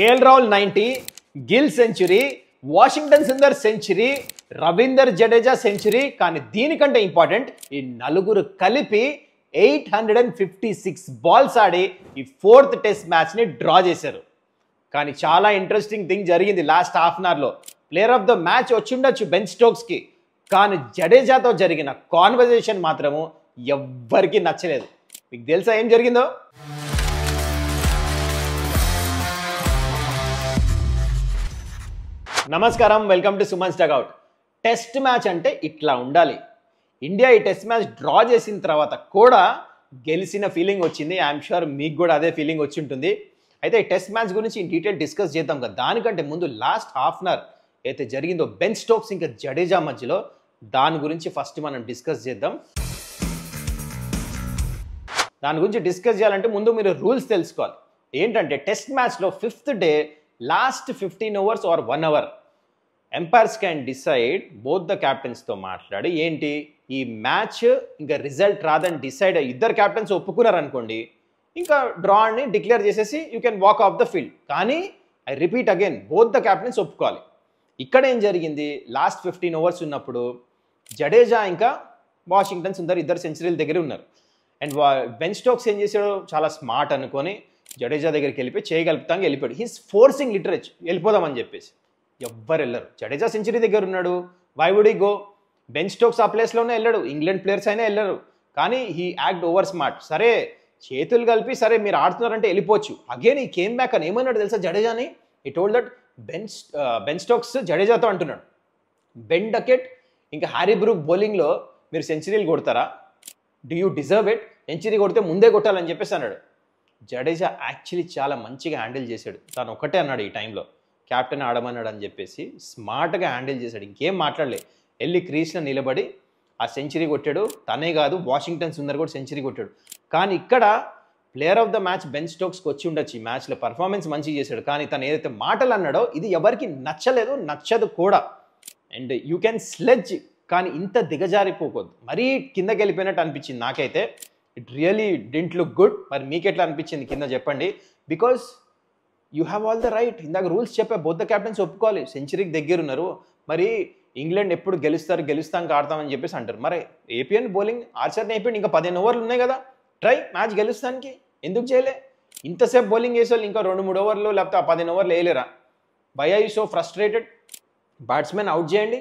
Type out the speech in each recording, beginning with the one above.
KL Rahul 90, Gill century, Washington Sundar century, Ravinder Jadeja century. కానీ దీనికంటే important ఈ నలుగురు కలిపి 856 బాల్స్ ఆడి ఈ 4th టెస్ట్ మ్యాచ్ని డ్రా చేశారు. కానీ చాలా ఇంట్రెస్టింగ్ థింగ్ జరిగింది లాస్ట్ హాఫ్ అన్ అవర్లో. ప్లేయర్ ఆఫ్ ద మ్యాచ్ వచ్చిండొచ్చు బెన్ స్టోక్స్కి, కానీ జడేజాతో జరిగిన కాన్వర్జేషన్ మాత్రము ఎవ్వరికీ నచ్చలేదు. మీకు తెలుసా ఏం జరిగిందో? నమస్కారం, welcome to Suman's dugout. Test match అంటే ఇట్లా ఉండాలి. ఇండియా ఈ టెస్ట్ మ్యాచ్ డ్రా చేసిన తర్వాత కూడా గెలిచిన ఫీలింగ్ వచ్చింది. ఐఎమ్ షూర్ మీకు కూడా అదే ఫీలింగ్ వచ్చి ఉంటుంది. అయితే ఈ టెస్ట్ మ్యాచ్ గురించి ఇన్ డీటెయిల్ డిస్కస్ చేద్దాం కదా. దానికంటే ముందు లాస్ట్ హాఫ్ అన్ అవర్ అయితే జరిగిందో బెన్ స్టోక్స్ ఇంకా జడేజా మధ్యలో, దాని గురించి ఫస్ట్ మనం డిస్కస్ చేద్దాం. దాని గురించి డిస్కస్ చేయాలంటే ముందు మీరు రూల్స్ తెలుసుకోవాలి. ఏంటంటే టెస్ట్ మ్యాచ్లో 5th day last 15 overs or 1 hour umpires can decide both the క్యాప్టెన్స్తో మాట్లాడి ఏంటి ఈ మ్యాచ్ ఇంకా రిజల్ట్ రాదని డిసైడ్ అయ్యి ఇద్దరు క్యాప్టెన్స్ ఒప్పుకున్నారనుకోండి, ఇంకా డ్రాని డిక్లేర్ చేసేసి you can walk off the field. కానీ I repeat again, both the captains ఒప్పుకోవాలి. ఇక్కడ ఏం జరిగింది, లాస్ట్ 15 ఓవర్స్ ఉన్నప్పుడు జడేజా ఇంకా వాషింగ్టన్ సుందర్ ఇద్దరు సెంచరీల దగ్గర ఉన్నారు. అండ్ బెన్ స్టోక్స్ ఏం చేశాడు, చాలా స్మార్ట్ అనుకొని జడేజా దగ్గరికి వెళ్ళిపోయి చేయగలుగుతాం వెళ్ళిపోయాడు. హీస్ ఫోర్సింగ్ లిటరేచర్ వెళ్ళిపోదామని చెప్పేసి. ఎవ్వరు వెళ్ళరు. జడేజా సెంచరీ దగ్గర ఉన్నాడు, why would he go? Ben Stokes ఆ ప్లేస్లోనే వెళ్ళాడు, ఇంగ్లాండ్ ప్లేయర్స్ అయినా వెళ్ళరు. కానీ హీ యాక్ట్ ఓవర్ స్మార్ట్. సరే చేతులు కలిపి సరే మీరు ఆడుతున్నారంటే వెళ్ళిపోవచ్చు. అగైన్ ఈ కేమ్ బ్యాక్ అని ఏమన్నాడు తెలుసా జడేజాని? ఈ టోల్డ్ దట్ బెన్ స్టోక్స్ జడేజాతో అంటున్నాడు, బెన్ డకెట్ ఇంకా హ్యారీ బ్రూక్ బౌలింగ్లో మీరు సెంచరీలు కొడతారా? Do you deserve it? Century కొడితే ముందే కొట్టాలని చెప్పేసి అన్నాడు. జడేజా యాక్చువల్లీ చాలా మంచిగా హ్యాండిల్ చేశాడు. తను ఒకటే అన్నాడు ఈ టైంలో, క్యాప్టెన్ ఆడమన్నాడు అని చెప్పేసి స్మార్ట్గా హ్యాండిల్ చేశాడు. ఇంకేం మాట్లాడలే, వెళ్ళి క్రీస్లో నిలబడి ఆ సెంచరీ కొట్టాడు. తనే కాదు, వాషింగ్టన్ సుందర్ కూడా సెంచరీ కొట్టాడు. కానీ ఇక్కడ player of the match Ben స్టోక్స్కి వచ్చి ఉండొచ్చు. ఈ మ్యాచ్లో పర్ఫార్మెన్స్ మంచిగా చేశాడు. కానీ తను ఏదైతే మాటలు అన్నాడో ఇది ఎవరికి నచ్చలేదు, నచ్చదు కూడా. అండ్ యూ కెన్ స్లెడ్జ్, కానీ ఇంత దిగజారిపోకూడదు. మరీ కిందకి వెళ్ళిపోయినట్టు అనిపించింది నాకైతే. It really didn't look good. మరి మీకు ఎట్లా అనిపించింది కింద చెప్పండి. Because you have all the right. ఇందాక రూల్స్ చెప్పే బోత్ ద క్యాప్టెన్స్ ఒప్పుకోవాలి. సెంచరీకి దగ్గర ఉన్నారు. మరి ఇంగ్లాండ్ ఎప్పుడు గెలుస్తానికి ఆడతామని చెప్పేసి అంటారు. మరి ఏపీఎన్ బౌలింగ్ ఆర్చర్ని అయిపోయింది, ఇంకా 15 ఓవర్లు ఉన్నాయి కదా, ట్రై మ్యాచ్ గెలుస్తానికి. ఎందుకు చేయలే? ఇంతసేపు బౌలింగ్ వేసేవాళ్ళు ఇంకా 2-3 ఓవర్లు లేకపోతే ఆ 15 ఓవర్లు వేయలేరా? Why are you so frustrated? Batsmen out చేయండి.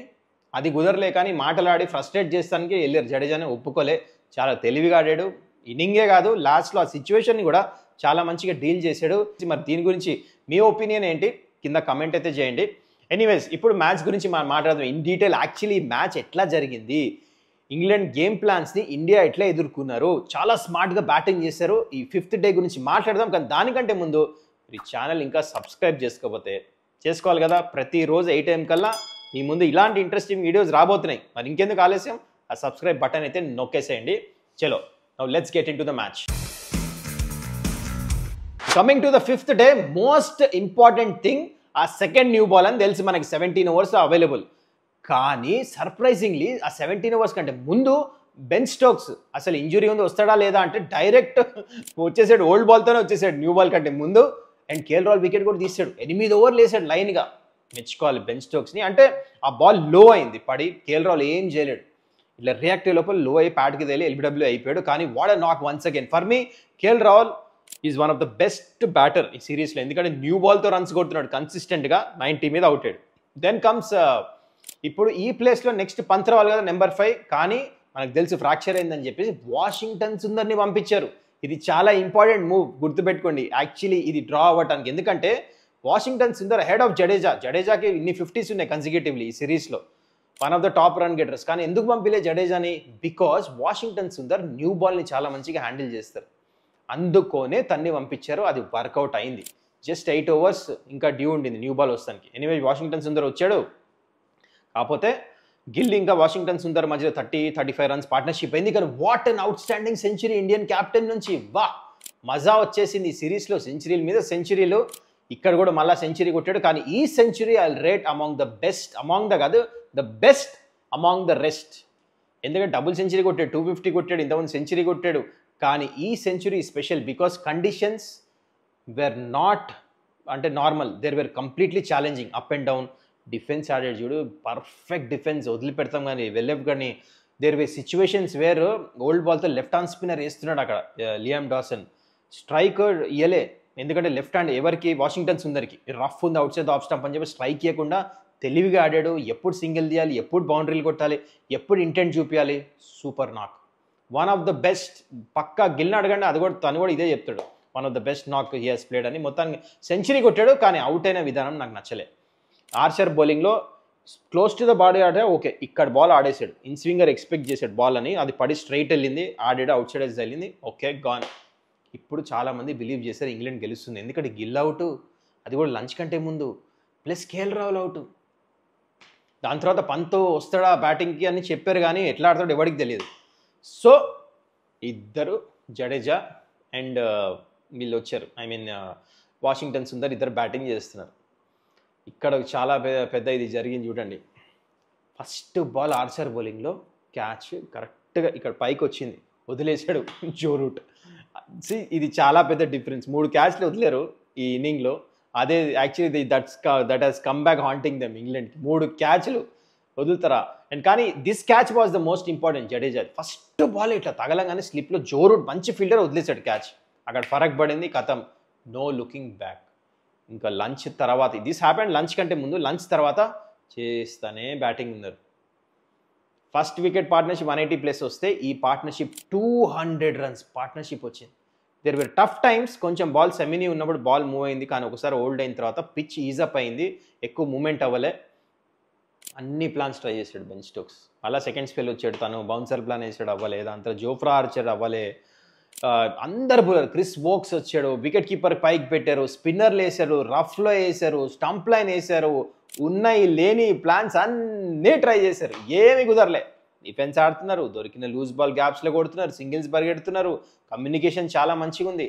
అది కుదరలే, కానీ మాటలాడి ఫ్రస్ట్రేట్ చేస్తానికి వెళ్ళారు. జడేజానే ఒప్పుకోలే. చాలా తెలివిగా ఆడాడు. ఇన్నింగే కాదు, లాస్ట్లో ఆ సిచ్యువేషన్ని కూడా చాలా మంచిగా డీల్ చేశాడు. మరి దీని గురించి మీ ఒపీనియన్ ఏంటి కింద కమెంట్ అయితే చేయండి. ఎనీవేస్, ఇప్పుడు మ్యాచ్ గురించి మనం మాట్లాడదాం ఇన్ డీటెయిల్. యాక్చువల్లీ మ్యాచ్ ఎట్లా జరిగింది, ఇంగ్లాండ్ గేమ్ ప్లాన్స్ని ఇండియా ఎట్లా ఎదుర్కొన్నారు, చాలా స్మార్ట్గా బ్యాటింగ్ చేశారు. ఈ 5th డే గురించి మాట్లాడదాం. కానీ దానికంటే ముందు ఈ ఛానల్ ఇంకా సబ్స్క్రైబ్ చేసుకోకపోతే చేసుకోవాలి కదా. ప్రతిరోజు 8 AM కల్లా మీ ముందు ఇలాంటి ఇంట్రెస్టింగ్ వీడియోస్ రాబోతున్నాయి. మరి ఇంకెందుకు ఆలస్యం, ఆ సబ్స్క్రైబ్ బటన్ అయితే నొక్కేసేయండి. చలో, now let's get in to the match. Coming to the 5th day, most important thing ఆ సెకండ్ న్యూ బాల్ అని తెలిసి మనకి 17 ఓవర్స్ అవైలబుల్. కానీ సర్ప్రైజింగ్లీ ఆ 17 ఓవర్స్ కంటే ముందు బెన్ స్టోక్స్ అసలు ఇంజురీ ఉంది వస్తాడా లేదా అంటే డైరెక్ట్ వచ్చేసాడు, ఓల్డ్ బాల్తోనే వచ్చేసాడు న్యూ బాల్ కంటే ముందు. అండ్ కేఎల్ రాహుల్ వికెట్ కూడా తీసాడు. 8 ఓవర్లు వేసాడు లైన్గా. మెచ్చుకోవాలి బెన్ స్టోక్స్ని. అంటే ఆ బాల్ లో అయింది పడి, కేఎల్ రాహుల్ ఏం చేయలేడు. ఇట్లా రియాక్ట్ అయ్యే లోపల లో అయ్యి ప్యాడ్కి తేలి ఎల్బిడబ్ల్యూ అయిపోయాడు. కానీ వాట్ ఎ నాక్ once again. For me KL Rahul is one of the best batter ఈ సిరీస్లో. ఎందుకంటే న్యూ బాల్తో రన్స్ కొడుతున్నాడు కన్సిస్టెంట్గా. 90 మీద అవుట్ అయ్యాడు. దెన్ కమ్స్ ఇప్పుడు ఈ ప్లేస్లో నెక్స్ట్ పంత్ రావాలి కదా, నెంబర్ 5. కానీ మనకు తెలుసు ఫ్రాక్చర్ అయిందని చెప్పేసి వాషింగ్టన్ సుందర్ని పంపించారు. ఇది చాలా ఇంపార్టెంట్ మూవ్, గుర్తుపెట్టుకోండి. యాక్చువల్లీ ఇది డ్రా అవ్వటానికి, ఎందుకంటే వాషింగ్టన్ సుందర్ హెడ్ ఆఫ్ జడేజా. జడేజాకి ఇన్ని 50s ఉన్నాయి కన్సిక్యూటివ్లీ ఈ సిరీస్లో, one of the top run getters. కానీ ఎందుకు పంపిలే జడేజాని? బికాజ్ వాషింగ్టన్ సుందర్ న్యూ బాల్ని చాలా మంచిగా హ్యాండిల్ చేస్తారు. అందుకోనే తన్ని పంపించారు. అది వర్కౌట్ అయింది. జస్ట్ 8 ఓవర్స్ ఇంకా డ్యూ ఉండింది న్యూ బాల్ వస్తానికి. ఎనీవే వాషింగ్టన్ సుందర్ వచ్చాడు. కాకపోతే గిల్ ఇంకా వాషింగ్టన్ సుందర్ మధ్యలో 30-35 రన్స్ పార్ట్నర్షిప్ అయింది. కానీ what an out standing century Indian captain నుంచి. వా, మజా వచ్చేసింది ఈ సిరీస్లో. సెంచరీల మీద సెంచరీలు. ఇక్కడ కూడా మళ్ళీ సెంచరీ కొట్టాడు. కానీ ఈ century I rate among the best, among the కాదు the best among the rest. ఎందుకంటే డబుల్ సెంచరీ కొట్టాడు, 250 కొట్టాడు, ఇంతకుముందు సెంచరీ కొట్టాడు. కానీ ఈ century special because conditions were not అంటే normal, there were completely challenging, up and down. Defence ఆడాడు చూడు, పర్ఫెక్ట్ డిఫెన్స్, వదిలిపెడతాం కానీ వెళ్ళేపు. కానీ there were situations where old బాల్తో లెఫ్ట్ హ్యాండ్ స్పిన్నర్ వేస్తున్నాడు అక్కడ లియామ్ డాసన్. స్ట్రైక్ ఇయ్యలే, ఎందుకంటే లెఫ్ట్ హ్యాండ్ ఎవరికి, వాషింగ్టన్ సుందర్కి రఫ్ ఉంది అవుట్ సైడ్ ఆఫ్ స్టంప్ అని చెప్పి స్ట్రైక్ ఇవ్వకుండా తెలివిగా ఆడాడు. ఎప్పుడు సింగిల్ తీయాలి, ఎప్పుడు బౌండరీలు కొట్టాలి, ఎప్పుడు ఇంటెంట్ చూపించాలి. సూపర్ నాక్, వన్ ఆఫ్ ద బెస్ట్. పక్కా గిల్ని అడగండి, అది కూడా తను కూడా ఇదే చెప్తాడు, one of the best knock he has played అని. మొత్తానికి సెంచరీ కొట్టాడు, కానీ అవుట్ అయిన విధానం నాకు నచ్చలే. ఆర్చర్ బౌలింగ్లో క్లోజ్ టు ద బాడీ ఆడే, ఓకే ఇక్కడ బాల్ ఆడేసాడు, ఇన్ స్వింగర్ ఎక్స్పెక్ట్ చేశాడు బాల్ అని, అది పడి స్ట్రైట్ వెళ్ళింది, ఆడాడు, అవుట్ సైడ్ వెళ్ళింది, ఓకే గాన్. ఇప్పుడు చాలామంది బిలీవ్ చేశారు ఇంగ్లాండ్ గెలుస్తుంది, ఎందుకంటే గిల్ అవుట్, అది కూడా లంచ్ కంటే ముందు, ప్లస్ కేఎల్ రాహుల్ అవుట్. దాని తర్వాత పంత్ వస్తాడా బ్యాటింగ్కి అని చెప్పారు, కానీ ఎట్లా ఆడతాడో ఎవరికి తెలియదు. సో ఇద్దరు జడేజా అండ్ వీళ్ళు వచ్చారు, ఐ మీన్ వాషింగ్టన్ సుందర్, ఇద్దరు బ్యాటింగ్ చేస్తున్నారు. ఇక్కడ చాలా పెద్ద ఇది జరిగింది చూడండి. ఫస్ట్ బాల్ ఆర్చర్ బౌలింగ్లో క్యాచ్ కరెక్ట్గా ఇక్కడ పైకి వచ్చింది, వదిలేశాడు జో రూట్. ఇది చాలా పెద్ద డిఫరెన్స్, 3 క్యాచ్లు వదిలేరు ఈ ఇన్నింగ్లో. అదే actually that has come back haunting them. ఇంగ్లాండ్కి 3 క్యాచ్లు వదులుతారా. అండ్ కానీ this catch was the most important. Jadeja first ball ఇట్లా తగలంగానే స్లిప్లో జో రూట్ మంచి ఫీల్డర్ వదిలేశాడు క్యాచ్, అక్కడ ఫరక్ పడింది, కథం, నో లుకింగ్ బ్యాక్. ఇంకా లంచ్ తర్వాత, దిస్ హ్యాపెండ్ లంచ్ కంటే ముందు, లంచ్ తర్వాత చేస్తానే బ్యాటింగ్ ఉన్నారు. ఫస్ట్ వికెట్ పార్ట్నర్షిప్ 180+ వస్తే ఈ పార్ట్నర్షిప్ 200 రన్స్ పార్ట్నర్షిప్ వచ్చింది. దేర్ వేర్ టఫ్ టైమ్స్, కొంచెం బాల్ సెమినీ ఉన్నప్పుడు బాల్ మూవ్ అయింది, కానీ ఒకసారి ఓల్డ్ అయిన తర్వాత పిచ్ ఈజప్ అయింది, ఎక్కువ మూమెంట్ అవ్వలే. అన్ని ప్లాన్స్ ట్రై చేశాడు బెన్ స్టోక్స్, అలా సెకండ్ స్పెల్ వచ్చాడు, తను బౌన్సర్ ప్లాన్ వేసాడు, అవ్వలే. దాని తర్వాత జోఫ్రా ఆర్చర్ అవ్వలే. అందరు బౌలర్, క్రిస్ వోక్స్ వచ్చాడు, వికెట్ కీపర్ పైకి పెట్టారు, స్పిన్నర్లు వేశారు, రఫ్లో వేశారు, స్టంప్ లైన్ వేశారు, ఉన్నాయి లేని ప్లాన్స్ అన్నీ ట్రై చేశారు, ఏమి కుదరలే. డిఫెన్స్ ఆడుతున్నారు, దొరికిన లూజ్ బాల్ గ్యాప్స్లో కొడుతున్నారు, సింగిల్స్ పరిగెడుతున్నారు, కమ్యూనికేషన్ చాలా మంచిగా ఉంది.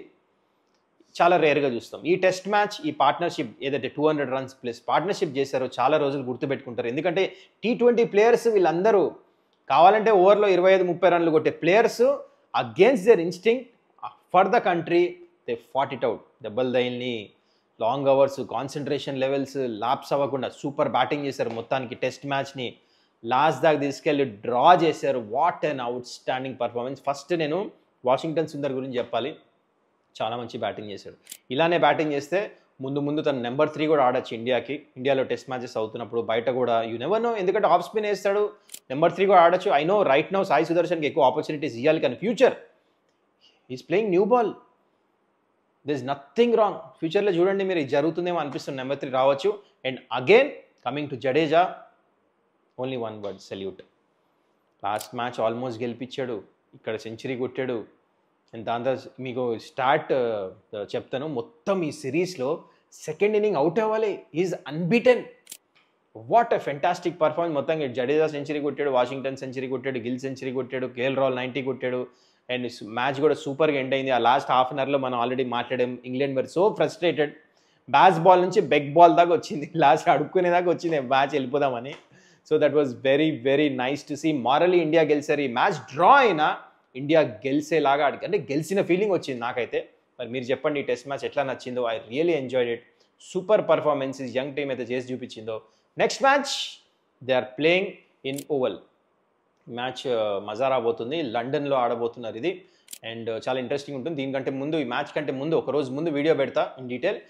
చాలా రేర్గా చూస్తాం ఈ టెస్ట్ మ్యాచ్, ఈ పార్ట్నర్షిప్ ఏదైతే 200 రన్స్ ప్లస్ పార్ట్నర్షిప్ చేశారో చాలా రోజులు గుర్తుపెట్టుకుంటారు. ఎందుకంటే T20 ప్లేయర్స్ వీళ్ళందరూ కావాలంటే ఓవర్లో 25-30 రన్లు కొట్టే players, against their instinct for the country they fought it out. దెబ్బలు దైల్ని, long hours, concentration levels lapse అవ్వకుండా సూపర్ బ్యాటింగ్ చేశారు. మొత్తానికి టెస్ట్ మ్యాచ్ని లాస్ట్ దాకా తీసుకెళ్ళి డ్రా చేశారు. What an outstanding performance. First నేను వాషింగ్టన్ సుందర్ గురించి చెప్పాలి, చాలా మంచి బ్యాటింగ్ చేశాడు. ఇలానే బ్యాటింగ్ చేస్తే ముందు తను నెంబర్ 3 కూడా ఆడొచ్చు ఇండియాకి. ఇండియాలో టెస్ట్ మ్యాచెస్ అవుతున్నప్పుడు బయట కూడా యూ నెవర్ నో, ఎందుకంటే ఆఫ్ స్పిన్ వేస్తాడు, నెంబర్ 3 కూడా ఆడొచ్చు. I know right now Sai సుదర్శన్కి ఎక్కువ ఆపర్చునిటీస్ ఇవ్వాలి, కానీ future is playing new ball, there is nothing wrong. ఫ్యూచర్లో చూడండి మీరు, ఇది జరుగుతుందేమో అనిపిస్తుంది, నెంబర్ 3 రావచ్చు. And again coming to Jadeja, only one word, salute. Last match almost గెలిపించాడు, ఇక్కడ సెంచరీ కొట్టాడు. అండ్ దాని తర్వాత మీకు స్టార్ట్ చెప్తాను, మొత్తం ఈ సిరీస్లో సెకండ్ ఇన్నింగ్ అవుట్ అవ్వాలి, is unbeaten. What a fantastic performance. మొత్తంగా జడేజా సెంచరీ కొట్టాడు, వాషింగ్టన్ సెంచరీ కొట్టాడు, గిల్ సెంచరీ కొట్టాడు, కేఎల్ రాహుల్ 90 కొట్టాడు. అండ్ మ్యాచ్ కూడా సూపర్గా ఎండ్ అయింది. ఆ లాస్ట్ హాఫ్ అన్ అవర్లో మనం ఆల్రెడీ మాట్లాడాం, ఇంగ్లాండ్ మరి సో ఫ్రస్ట్రేటెడ్, బ్యాస్ బాల్ నుంచి బెగ్ బాల్ దాకా వచ్చింది, లాస్ట్ అడుక్కునేదాకా వచ్చింది మ్యాచ్ వెళ్ళిపోదామని. So that was very very nice to see. Morally India గెలిచారు. ఈ మ్యాచ్ డ్రా అయినా ఇండియా గెలిచేలాగా అంటే గెలిచిన ఫీలింగ్ వచ్చింది నాకైతే. మరి మీరు చెప్పండి ఈ టెస్ట్ మ్యాచ్ ఎట్లా నచ్చిందో. I really enjoyed it. Super performances young team అయితే చేసి చూపించిందో. Next match they are playing in Oval. Match మజా రాబోతుంది, లండన్లో ఆడబోతున్నారు ఇది. అండ్ చాలా ఇంట్రెస్టింగ్ ఉంటుంది. దీనికంటే ముందు, ఈ మ్యాచ్ కంటే ముందు ఒక రోజు ముందు వీడియో పెడతా ఇన్ డీటెయిల్.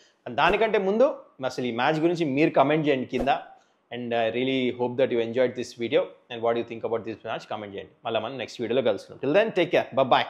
దానికంటే ముందు అసలు ఈ మ్యాచ్ గురించి మీరు కమెంట్ చేయండి కింద. And I really hope that you enjoyed this video, and what do you think about this match? Comment చేయండి. మళ్ళీ మనం నెక్స్ట్ వీడియోలో కలుసుకుందాం. Till then, take care. Bye bye.